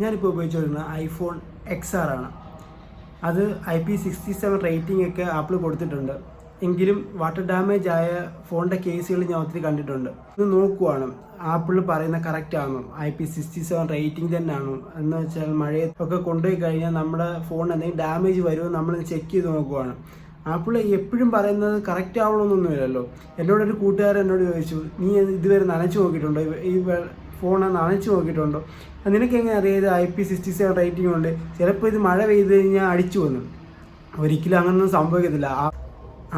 ഞാനിപ്പോൾ ഉപയോഗിച്ചുകൊണ്ടിരുന്ന iPhone XR ആണ്. അത് IP67 റേറ്റിംഗ് ഒക്കെ ആപ്പിൾ കൊടുത്തിട്ടുണ്ട്. എങ്കിലും വാട്ടർ ഡാമേജ് ആയ ഫോണിൻ്റെ കേസുകൾ ഞാൻ ഒത്തിരി കണ്ടിട്ടുണ്ട്. ഇത് നോക്കുവാണ് ആപ്പിൾ പറയുന്ന കറക്റ്റ് ആണോ, IP67 റേറ്റിംഗ് തന്നെ ആണോ എന്ന് വെച്ചാൽ മഴയൊക്കെ കൊണ്ടുപോയി കഴിഞ്ഞാൽ നമ്മുടെ ഫോണിന് എന്തെങ്കിലും ഡാമേജ് വരുമോ നമ്മൾ ചെക്ക് ചെയ്ത് നോക്കുവാണ്. ആപ്പിൾ എപ്പോഴും പറയുന്നത് കറക്റ്റ് ആവണമെന്നൊന്നുമില്ലല്ലോ. എന്നോടൊരു കൂട്ടുകാരൻ എന്നോട് ചോദിച്ചു, നീ ഇതുവരെ നനച്ചു നോക്കിയിട്ടുണ്ടോ, ഈ ഫോൺ നനച്ചു നോക്കിയിട്ടുണ്ടോ, നിനക്ക് എങ്ങനെ അറിയാം ഇത് IP67 റേറ്റിംഗ് ഉണ്ട്, ചിലപ്പോൾ ഇത് മഴ പെയ്ത് കഴിഞ്ഞാൽ അടിച്ചു വന്നു. ഒരിക്കലും അങ്ങനൊന്നും സംഭവിക്കത്തില്ല.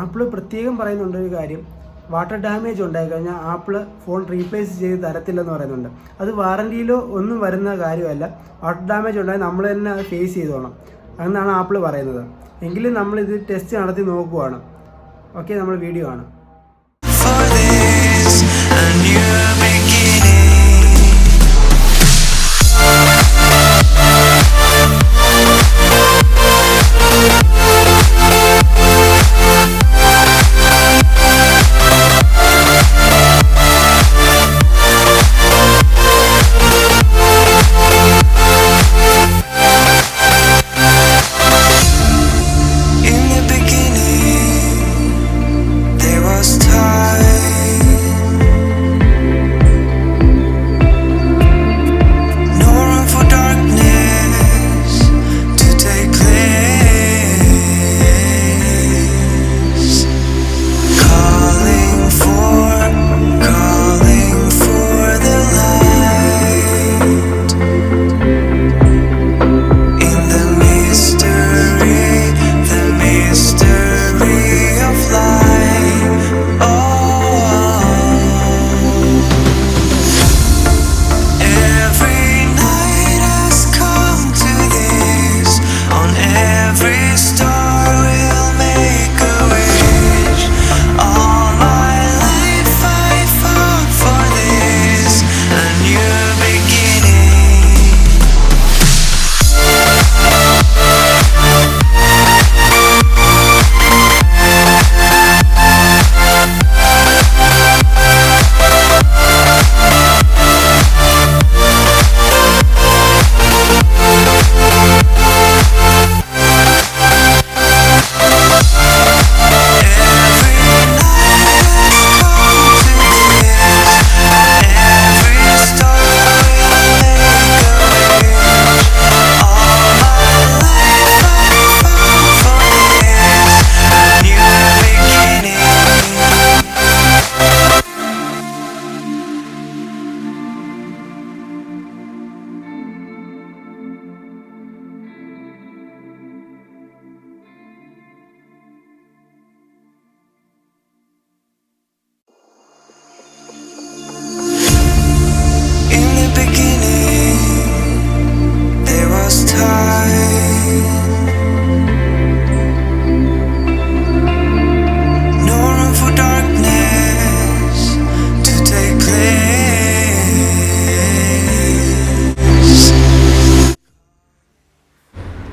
ആപ്പിൾ പ്രത്യേകം പറയുന്നുണ്ട് ഒരു കാര്യം, വാട്ടർ ഡാമേജ് ഉണ്ടായിക്കഴിഞ്ഞാൽ ആപ്പിൾ ഫോൺ റീപ്ലേസ് ചെയ്ത് തരത്തില്ലെന്ന് പറയുന്നുണ്ട്. അത് വാറൻറ്റിയിലോ ഒന്നും വരുന്ന കാര്യമല്ല. വാട്ടർ ഡാമേജ് ഉണ്ടായി നമ്മൾ തന്നെ അത് ഫേസ് ചെയ്തോണം എന്നാണ് ആപ്പിൾ പറയുന്നത്. എങ്കിലും നമ്മളിത് ടെസ്റ്റ് നടത്തി നോക്കുവാണ്. ഓക്കെ, നമ്മൾ വീഡിയോ ആണ്.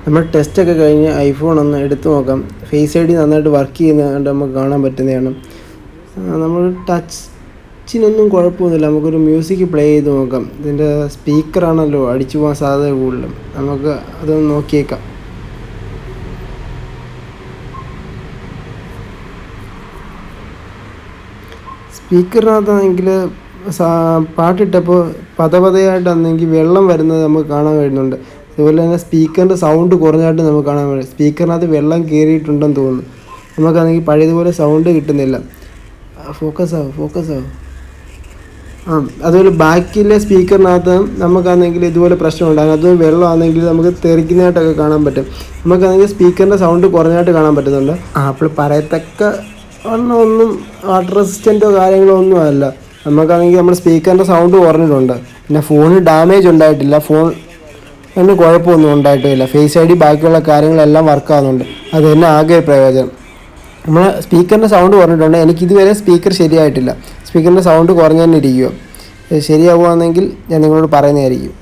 നമ്മൾ ടെസ്റ്റൊക്കെ കഴിഞ്ഞ് ഐഫോൺ ഒന്ന് എടുത്തു നോക്കാം. ഫേസ് ID നന്നായിട്ട് വർക്ക് ചെയ്യുന്നതുകൊണ്ട് നമുക്ക് കാണാൻ പറ്റുന്നതാണ്. നമ്മൾ ടച്ചിനൊന്നും കുഴപ്പമൊന്നുമില്ല. നമുക്കൊരു മ്യൂസിക് പ്ലേ ചെയ്ത് നോക്കാം. ഇതിൻ്റെ സ്പീക്കറാണല്ലോ അടിച്ചു പോകാൻ സാധ്യത കൂടുതലും. നമുക്ക് അതൊന്ന് നോക്കിയേക്കാം. സ്പീക്കറിനകത്താണെങ്കിൽ പാട്ടിട്ടപ്പോൾ പതപതയായിട്ടാണെങ്കിൽ വെള്ളം വരുന്നത് നമുക്ക് കാണാൻ കഴിയുന്നുണ്ട്. അതുപോലെ തന്നെ സ്പീക്കറിൻ്റെ സൗണ്ട് കുറഞ്ഞായിട്ട് നമുക്ക് കാണാൻ കഴിയും. സ്പീക്കറിനകത്ത് വെള്ളം കയറിയിട്ടുണ്ടെന്ന് തോന്നുന്നു. നമുക്കാണെങ്കിൽ പഴയതുപോലെ സൗണ്ട് കിട്ടുന്നില്ല. ഫോക്കസ് ആവും. അതുപോലെ ബാക്കിലെ സ്പീക്കറിനകത്ത് നമുക്കാണെങ്കിൽ ഇതുപോലെ പ്രശ്നമുണ്ട്. അതിനകത്ത് വെള്ളമാണെങ്കിൽ നമുക്ക് തെറിക്കുന്നതായിട്ടൊക്കെ കാണാൻ പറ്റും. നമുക്കാണെങ്കിൽ സ്പീക്കറിൻ്റെ സൗണ്ട് കുറഞ്ഞായിട്ട് കാണാൻ പറ്റുന്നുണ്ട്. ആപ്പിൾ പറയത്തക്ക ഒന്നും വാട്ടർ റെസിസ്റ്റൻറ്റോ കാര്യങ്ങളോ ഒന്നും അല്ല. നമുക്കാണെങ്കിൽ നമ്മുടെ സ്പീക്കറിൻ്റെ സൗണ്ട് കുറഞ്ഞിട്ടുണ്ട്. പിന്നെ ഫോണിന് ഡാമേജ് ഉണ്ടായിട്ടില്ല. ഫോൺ അതിന് കുഴപ്പമൊന്നും ഉണ്ടായിട്ടില്ല. ഫേസ് ID ബാക്കിയുള്ള കാര്യങ്ങളെല്ലാം വർക്കാകുന്നുണ്ട്. അത് തന്നെ ആകെ പ്രയോജനം. നമ്മൾ സ്പീക്കറിൻ്റെ സൗണ്ട് കുറഞ്ഞിട്ടുണ്ട്. എനിക്കിതുവരെ സ്പീക്കർ ശരിയായിട്ടില്ല. സ്പീക്കറിൻ്റെ സൗണ്ട് കുറഞ്ഞു തന്നെ ഇരിക്കുക. ശരിയാവുകയാണെങ്കിൽ ഞാൻ നിങ്ങളോട് പറയുന്നതായിരിക്കും.